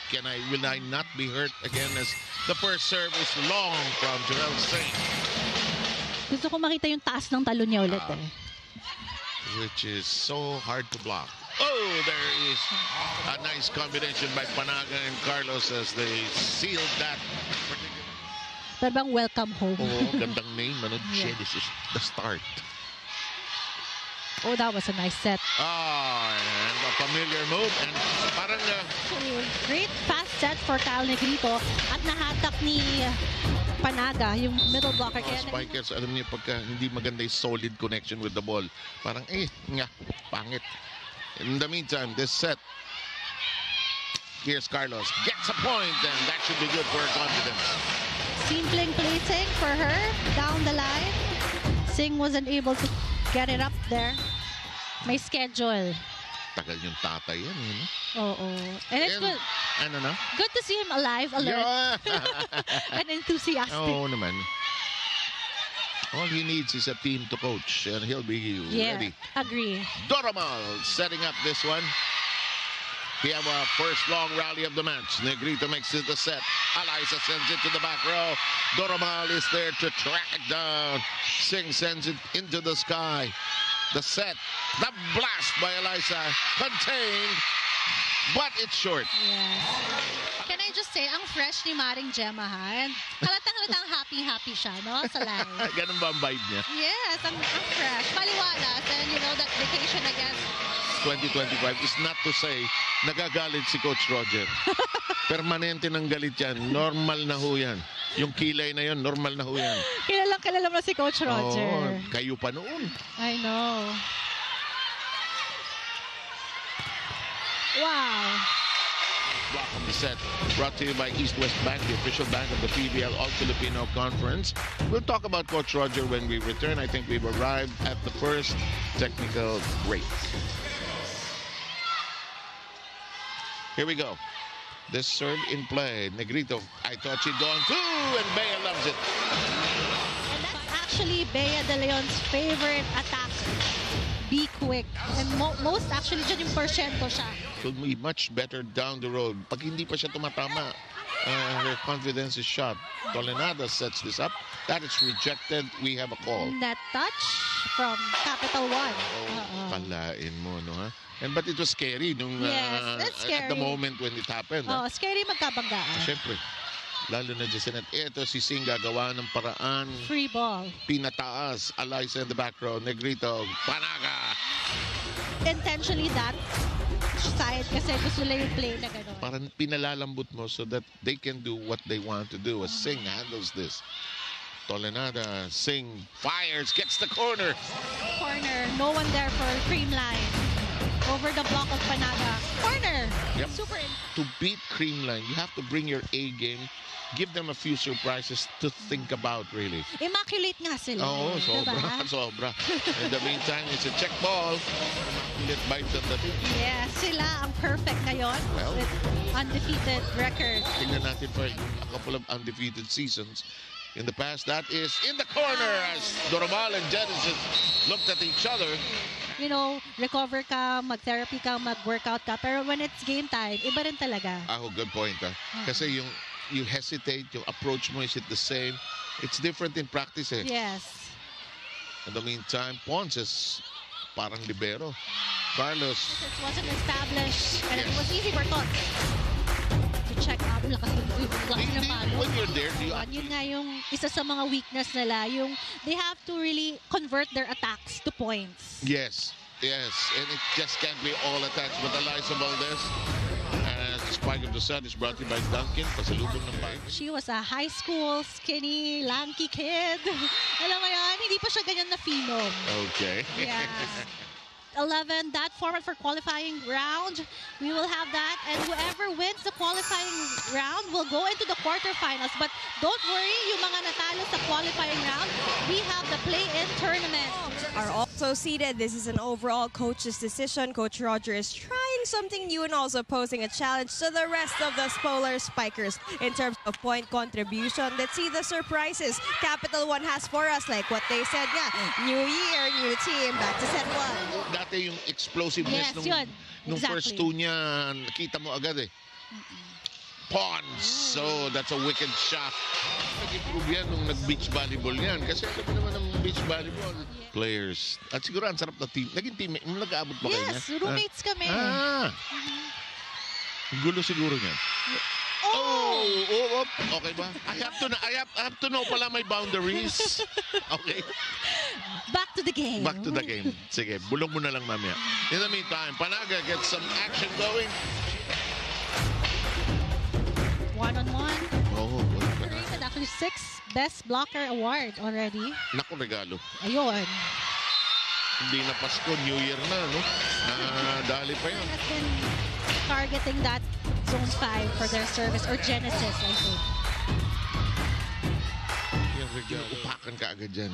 Will I not be hurt again as the first serve is long from Jarrell Singh. Gusto ko makita yung taas ng talon niya ulit Which is so hard to block. Oh, there is a nice combination by Panaga and Carlos as they sealed that. Pero bang welcome home? Oh, gandang name. This is the start. Oh, that was a nice set. And a familiar move. And parang... great fast set for Kyle Negrito. At nahatak ni Panaga, yung middle blocker. Spikers, alam niyo, pagka hindi maganda yung solid connection with the ball, parang pangit. In the meantime, this set, here's Carlos. Gets a point, and that should be good for her confidence. Simpleng placing for her down the line. Singh wasn't able to get it up there. May schedule. Tagal yung tatay yan, And it's good. Ano na? Good to see him alive, alert, and enthusiastic. Oo naman. All he needs is a team to coach, and he'll be ready. Agree. Doromal setting up this one. We have a first long rally of the match. Negrito makes it the set. Alyssa sends it to the back row. Doromal is there to track it down. Singh sends it into the sky. The set. The blast by Alyssa. Contained. But it's short. Yes. Can I just say, ang fresh ni Maring Gemma, ha? Halatang happy siya, no? Sa live. Ganun ba ang vibe niya? Yes, ang fresh. Maliwalas. And you know, that vacation against 2025 is not to say nagagalit si Coach Roger. Permanente ng galit yan. Normal na ho yan. Yung kilay na yun, normal na ho yan. Kilala mo si Coach Roger. Kayo pa noon. I know. Wow. Block of the set brought to you by East West Bank, the official bank of the PBL All-Filipino Conference. We'll talk about Coach Roger when we return. I think we've arrived at the first technical break. Here we go. This serve in play. Negrito, I thought she'd gone too, and Bea loves it. And that's actually Bea De Leon's favorite attack. Be quick. And most actually, dyan yung porsyento siya. Will be much better down the road. Pag hindi pa siya tumatama, her confidence is shot. Tolenada sets this up. That is rejected. We have a call. That touch from Capital One. Kalain mo, no, ha? But it was scary nung that's scary. at the moment when it happened. Scary magkabanggaan. Siyempre. Lalo na dyan sa net. Ito si Singh gagawa ng paraan. Free ball. Pinataas. Alyssa in the back row. Negrito. Panaga. Intentionally that side kasi gusto nila yung play na gano'n. Parang pinalalambot mo so that they can do what they want to do. As Singh handles this. Tolenada. Singh fires. Gets the corner. Corner. No one there for cream line. Over the block of Panaga. Corner. Yep. Super. To beat Creamline, you have to bring your A game. Give them a few surprises to think about, really. Immaculate nga sila. Sobra. Diba? Sobra. In the meantime, it's a check ball. Immaculate bites on the team. Yeah, sila ang perfect ngayon with undefeated record. Tingnan natin for a couple of undefeated seasons. In the past, that is in the corner as Doromal and Genesis looked at each other. You know, recover ka, mag-therapy ka, mag-workout ka. Pero when it's game time, iba rin talaga. Good point. Kasi you hesitate, yung approach mo, is it the same? It's different in practice. Yes. In the meantime, Pons is parang libero. Carlos. It wasn't established. And it was easy for Tots to check out. Lakas ng palo. When you're there, yun nga yung isa sa mga weakness nila. Yung they have to really convert their attacks to points. Yes. And it just can't be all attacks. But Alyssa Valdez, as the spike of the set is brought to you by Duncan. Pasalubong ng bike. She was a high school, skinny, lanky kid. Alam mo yan, hindi pa siya ganyan na phenom. Okay. Yeah. 11, that format for qualifying round. We will have that, and whoever wins the qualifying round will go into the quarterfinals. But don't worry, yung mga natalo sa qualifying round, we have the play-in tournament. Are also seated. This is an overall coach's decision. Coach Roger is trying something new and also posing a challenge to the rest of the Polar Spikers in terms of point contribution. Let's see the surprises Capital One has for us, like what they said. New year, new team, back to set one. Dati yung explosiveness nung Exactly. first two niya, nakita mo agad Pons. So, that's a wicked shot. Nag-improve yan nung nag-beach volleyball yan. Kasi alam mo naman ng beach volleyball players. At siguro ang sarap na team. Naging team, nag-aabot ba kayo niya? Yes, roommates kami. Gulo siguro niyan. Oh, okay ba? I have to know pala my boundaries. Okay. Back to the game. Back to the game. Sige, bulong mo na lang mamaya. In the meantime, Panaga gets some action going. One-on-one. Oh, Rated actually 6th Best Blocker Award already. Naku, regalo. Ayun. Hindi na Pasko, New Year na, no? Dali pa yun. Has been targeting that Zone 5 for their service, or Genesis, I think. Yung regalo. Upakan ka agad dyan.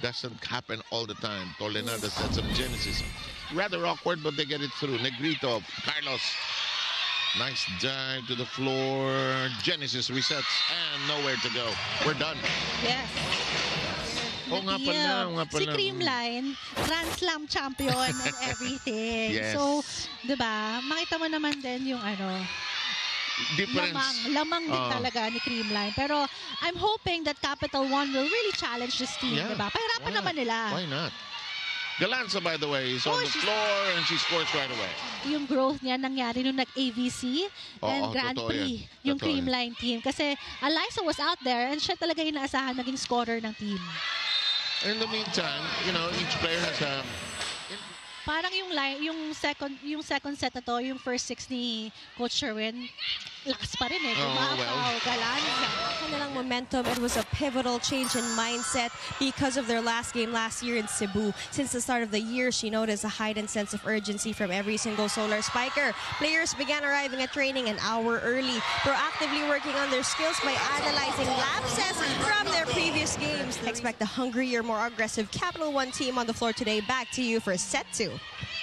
Doesn't happen all the time. Tolenada sets up Genesis. Rather awkward, but they get it through. Negrito, Carlos. Nice dive to the floor. Genesis resets and nowhere to go. We're done. Yes. Oo nga pala, Si Creamline, Grand Slam champion and everything. Yes. So, di ba, makita mo naman din yung Difference. Lamang din talaga ni Creamline. Pero I'm hoping that Capital One will really challenge this team, Yeah. di ba? Pahirapan naman nila. Why not? Galanza, by the way, is on the floor and she scores right away. Yung growth niya nangyari nung nag-AVC and Grand totoo Prix, yan. yung Totoo yan. Creamline team. Kasi Eliza was out there and siya talaga inaasahan naging scorer ng team. In the meantime, each player has a... Parang yung second set na to, yung first 6 ni Coach Sherwin, lakas pa rin eh. Gumakaw, Galanza. Kanilang momentum, it was a pivotal change in mindset because of their last game last year in Cebu. Since the start of the year, she noticed a heightened sense of urgency from every single Solar Spiker. Players began arriving at training an hour early, proactively working on their skills by analyzing lapses from their previous games. Expect a hungrier, more aggressive Capital One team on the floor today. Back to you for set 2.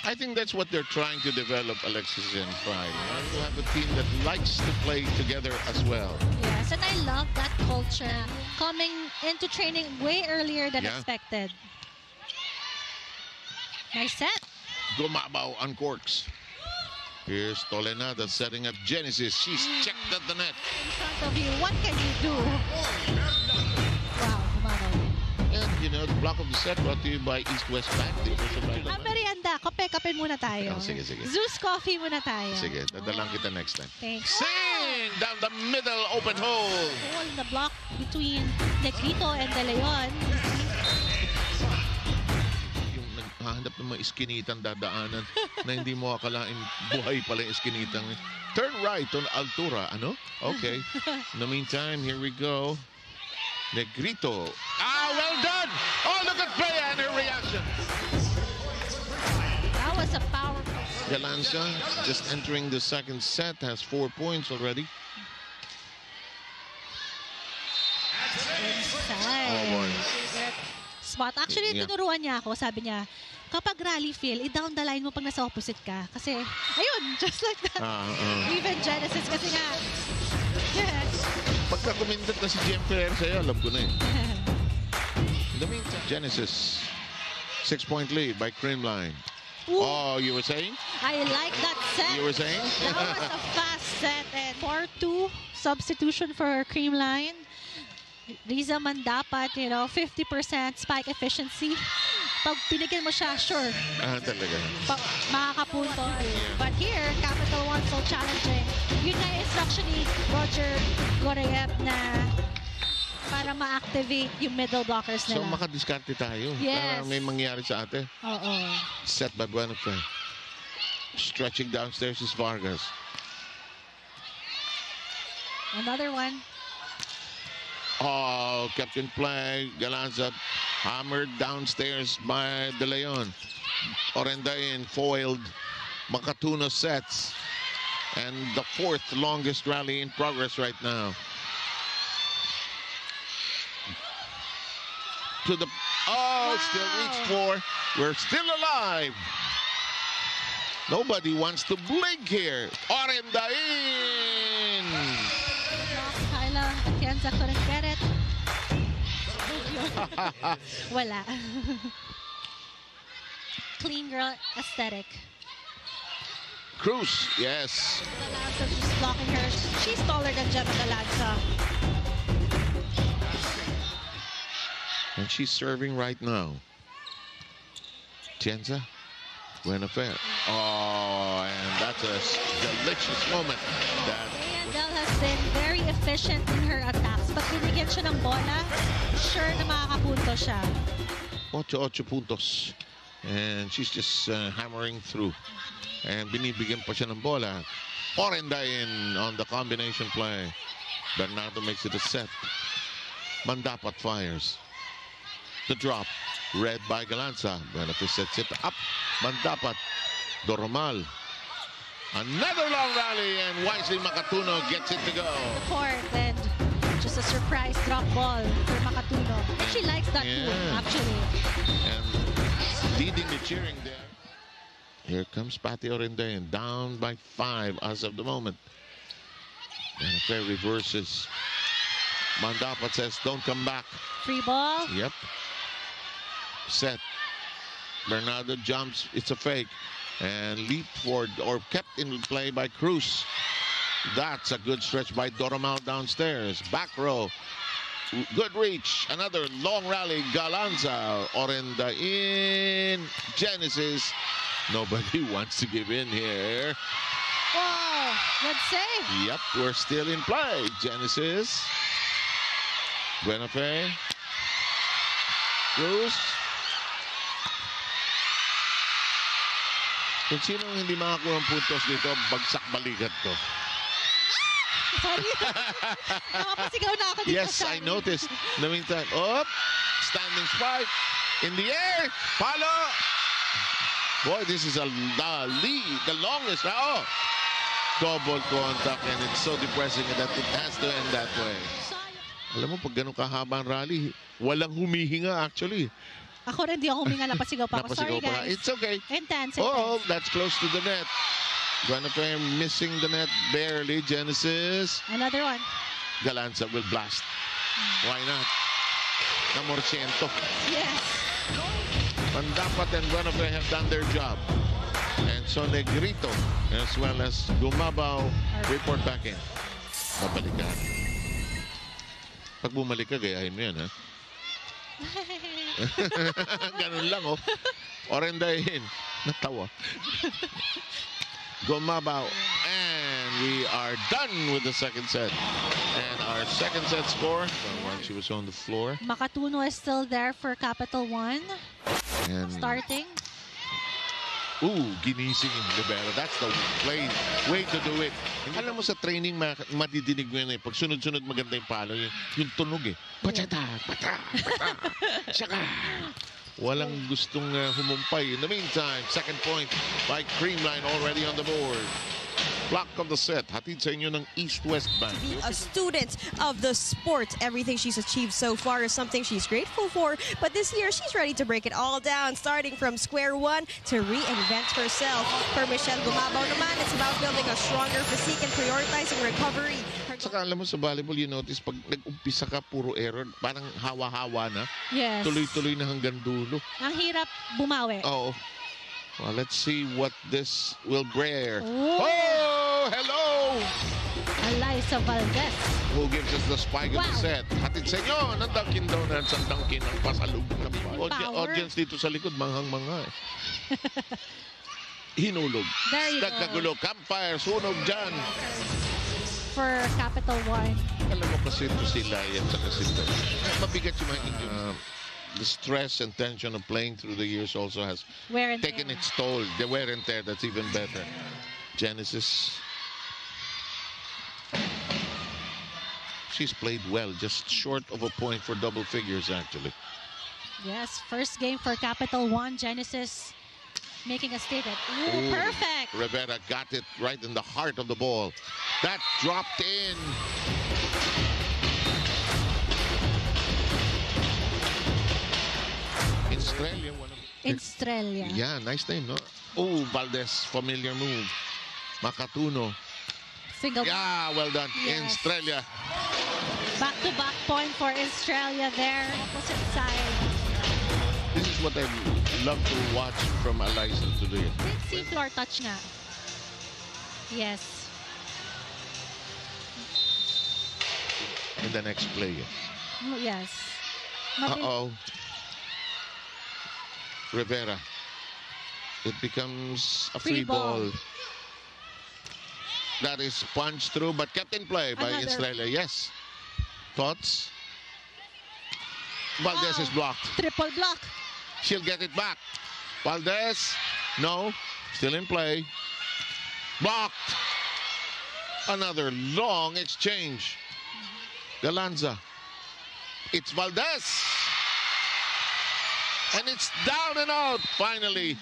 I think that's what they're trying to develop, Alexis and Friday. You have a team that likes to play together as well. Yes, and I love that culture coming into training way earlier than Yeah. expected. Nice set. Gumabaw on corks. Here's Tolenada setting up Genesis. She's checked at the net. In front of you, what can you do? Wow, gumabaw. And, the block of the set brought to you by East West Bank. Merienda, kape muna tayo. Sige. Zeus Coffee muna tayo. Sige, dadalang kita next time. Thanks. Sing! Down the middle, open hole. Hole in the block between Negrito and De Leon. Yung naghahanap ng mga iskinitang dadaanan na hindi mo akalain buhay pala yung iskinitang. Turn right on Altura. Ano? Okay. In the meantime, here we go. Negrito. Well done! Oh, look at Bea and her reaction. That was a powerful. Galanza just entering the second set, has 4 points already. Inside. Oh, boy. Spot. Actually, Yeah. tinuruan niya ako. Sabi niya, kapag rally feel, i-down the line mo pag nasa opposite ka. Kasi, ayun, just like that. Even Genesis, kasi nga, Pagka kumindot na si Jem Ferrer sa'yo, alam ko na eh. In the meantime, Genesis, 6-point lead by Creamline. ooh, Oh, you were saying? I like that set. You were saying? That was a fast set. And 4-2 substitution for Creamline. Riza Mandapat, 50% spike efficiency. Pag pinigyan mo siya, sure, Talaga. makakapunto. But here, Capital One so challenging. Yun na yung instruction ni Roger Goreyev na para ma-activate yung middle blockers So, nila. makadiskarte tayo. Yes. Para may mangyari sa ate. Oo. Set by Buenofe. Stretching downstairs is Vargas. Another one. Oh, kept in play. Galanza hammered downstairs by De Leon. Orendain foiled. Makatuno sets. And the 4th longest rally in progress right now. To the... Oh, still reached for. We're still alive. Nobody wants to blink here. Orendain! Kyla Atienza couldn't get it. Wala. Clean girl aesthetic. Cruz, yes. Galanza just blocking her. She's taller taller than Gemma Galanza. And she's serving right now. Tienza, Buenafer. Oh, and that's a delicious moment. Del has been very efficient in her attacks. Pag binigyan siya ng bola, sure na makakapunto siya. 8 puntos. And she's just hammering through. And binibigyan pa siya ng bola. Orendain on the combination play. Bernardo makes it a set. Mandapat fires. The drop, read by Galanza. Buenafer sets it up. Mandapat. Doromal. Another long rally, and wisely Makatuno gets it to go. Court, and just a surprise drop ball for Makatuno. And she likes that too, actually. And leading the cheering there. Here comes Patty Orendain, down by 5 as of the moment. Buenafer reverses. Mandapat says, don't come back. Free ball. Yep. Set. Bernardo jumps. It's a fake. And leaped forward or kept in play by Cruz. That's a good stretch by Doromal downstairs. Back row. Good reach. Another long rally. Galanza. Orendain. Genesis. Nobody wants to give in here. Whoa, good save. Yep, we're still in play. Genesis. Buenafer. Cruz. Kung sinong hindi makakuha ng puntos dito, bagsak balikat to. Sorry. Nakapasigaw na ako dito. Yes, I noticed. In the meantime, standing spike. In the air. Palo. Boy, this is the lead. The longest. Double contact, and it's so depressing that it has to end that way. Alam mo, pag ganun kahabang rally, walang humihinga actually. Ako rin, di ako huminga, napasigaw pa ako. Sorry, guys. It's okay. Intense. Oh, that's close to the net. Buenafer missing the net barely. Genesis. Another one. Galanza will blast. Why not? Namorciento. Yes. Mandapat and Buenafer have done their job. And so Negrito, as well as Gumabaw, report back in. Babalik ka. Pag bumalik ka, gayahin mo yan, ha? Ganun lang, oh. Orendain. Natawa. Gumabaw. And we are done with the second set. And our second set score, when she was on the floor. Makatuno is still there for Capital One. And starting. Ginising yung libero. That's the way to do it. Alam mo sa training, madidinig mo yan eh. Pag sunod-sunod maganda yung palo, yung tunog eh. Pachata, pata, pata, saka. Walang gustong humumpay. In the meantime, second point by Creamline already on the board. Block of the set. Hatid sa inyo ng East-West Bank. A student of the sport. Everything she's achieved so far is something she's grateful for. But this year, she's ready to break it all down, starting from square one to reinvent herself. For Michelle Gumabaw naman, it's about building a stronger physique and prioritizing recovery. Saka alam mo sa volleyball, you notice, pag nag-umpisa ka, puro error, parang hawa-hawa na. Yes. Tuloy-tuloy na hanggang dulo. Ang hirap bumawi. Oo. Well, let's see what this will bear. Oh, hello! Alyssa Valdez. Who gives us the spike of the set? Hatid sa inyo ng Dunkin Donuts ang Dunkin ang pasalubong ng audience dito sa likod, manghang-mangha eh. Hinulog. There you go. Nagkagulo. Campfire, sunog dyan. For Capital One. Alam mo kasi ito sila yan sa kasita. Mabigat yung mga Indians. The stress and tension of playing through the years also has taken its toll. The wear and tear, that's even better. Genesis. She's played well, just short of a point for double figures, actually. Yes, first game for Capital One. Genesis making a statement. Perfect. Rivera got it right in the heart of the ball. That dropped in. Estrella. Yeah, nice name, no? Valdez, familiar move. Makatuno. Single. Yeah, well done. Yes. Estrella. Back-to-back point for Estrella there. Opposite side. This is what I love to watch from Alyssa today. Let's see floor touch nga. Yes. in the next play. Yes. Uh-oh. Rivera. It becomes a free ball. That is punched through but kept in play by Another. Estrella. Yes. Thoughts? Valdez is blocked. Triple block. She'll get it back. Valdez. No. Still in play. Blocked. Another long exchange. Galanza. It's Valdez. And it's down and out finally.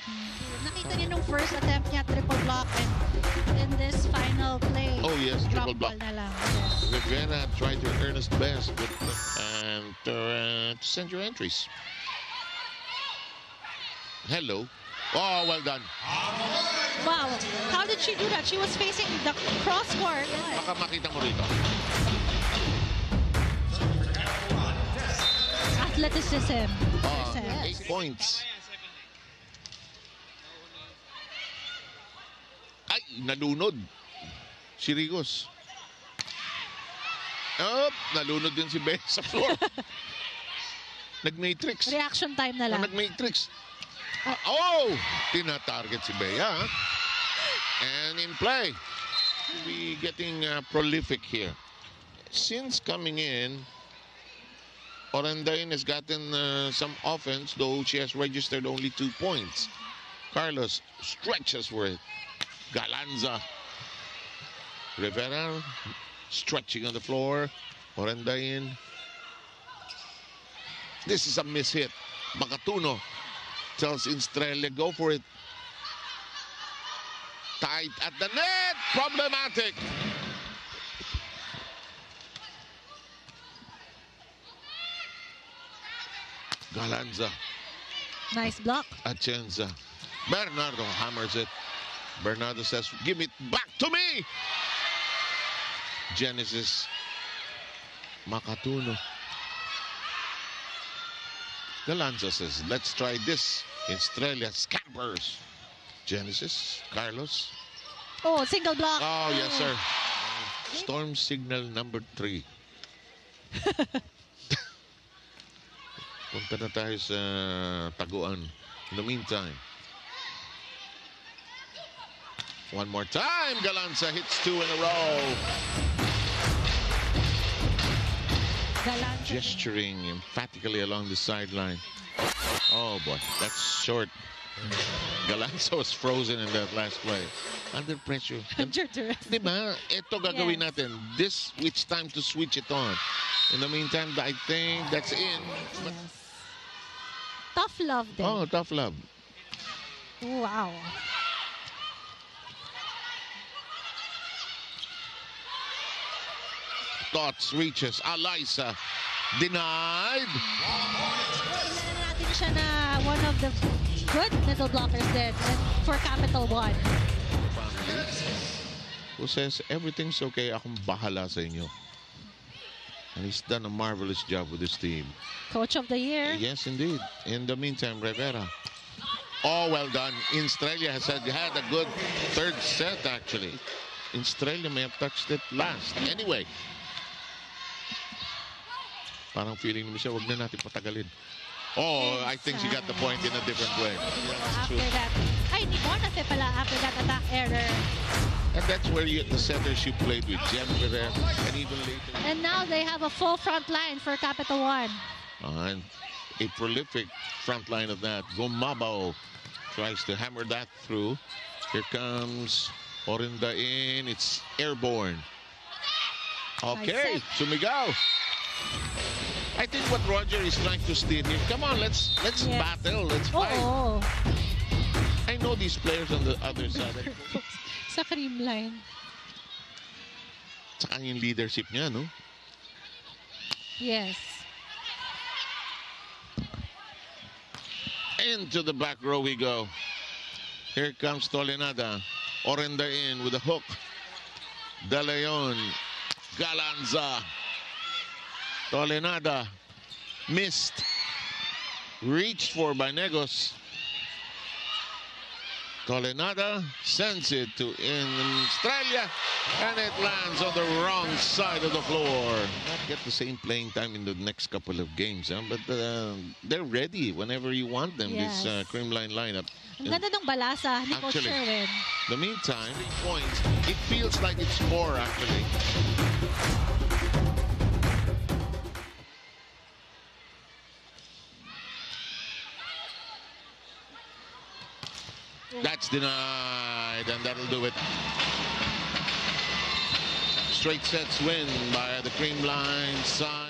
Nakita niyo nung first attempt niya, triple block, and in this final play, Oh yes, drop triple block. ball na lang. Yes. Rivera tried her earnest best and to send your entries. Hello. Oh, well done. Wow, how did she do that? She was facing the cross court. Baka makita mo rito. Athleticism. Oh, Yes. 8 points. Ay, nalunod. Si Rigos. Oh, nalunod din si Beth sa floor. Nag-matrix. Reaction time na lang. Nag-matrix. Oh! Tina-target si Bea. And in play. We getting prolific here. Since coming in, Orendain has gotten some offense, though she has registered only 2 points. Carlos stretches for it. Galanza. Rivera stretching on the floor. Orendain. This is a mishit. Makatuno tells Estrella, go for it. Tight at the net. Problematic. Galanza. Nice block. Atienza. Bernardo hammers it. Bernardo says, give it back to me. Genesis. Makatuno. Galanza says, let's try this. Estrella scampers. Genesis. Carlos. Oh, single block. Oh, yes, sir. Storm signal number 3. Punta na tayo sa taguan. In the meantime. One more time. Galanza hits 2 in a row. Galanza. Gesturing emphatically along the sideline. Oh boy, that's short. Galanza was frozen in that last play. Under pressure. Under duress. Diba? Ito gagawin Yes. natin. This, it's time to switch it on. In the meantime, I think that's in. But, Yes. Tough love din. oh, tough love. Wow. Thoughts reaches. Alyssa denied. Kilala natin siya na one of the good middle blockers din for Capital One. Family who says everything's okay. Akong bahala sa inyo. And he's done a marvelous job with his team. Coach of the year. Yes, indeed. In the meantime, Rivera. Oh, well done. Estrella has had a good third set, actually. Estrella may have touched it last. Anyway. Parang feeling mo siya, wag na natin patagalin. Oh, I think she got the point in a different way. After that, ay, ni Bonate pala after that attack error. And that's where the centers she played with, Jem Rivera, and even later. And now they have a full front line for Capital One. And a prolific front line of that. Gumabao tries to hammer that through. Here comes Orinda in. It's airborne. Okay, Nice sumigaw. I think what Roger is trying to steer here. Come on, let's Yes. battle. Let's fight. Oo. I know these players on the other side. Sa cream line. Saka yung leadership niya, no? Yes. Into the back row we go. Here comes Tolenada. Orenda in with a hook. De Leon. Galanza. Tolenada. Missed. Reached for by Negos. Tolenada sends it to Estrella, and it lands on the wrong side of the floor. Not get the same playing time in the next couple of games, but they're ready whenever you want them, Yes. this Creamline lineup. Ang ganda ng balasa ni Coach Actually, Sherwin. The meantime, 3 points. It feels like it's 4 actually. That's denied, and that'll do it. Straight sets win by the Creamline side.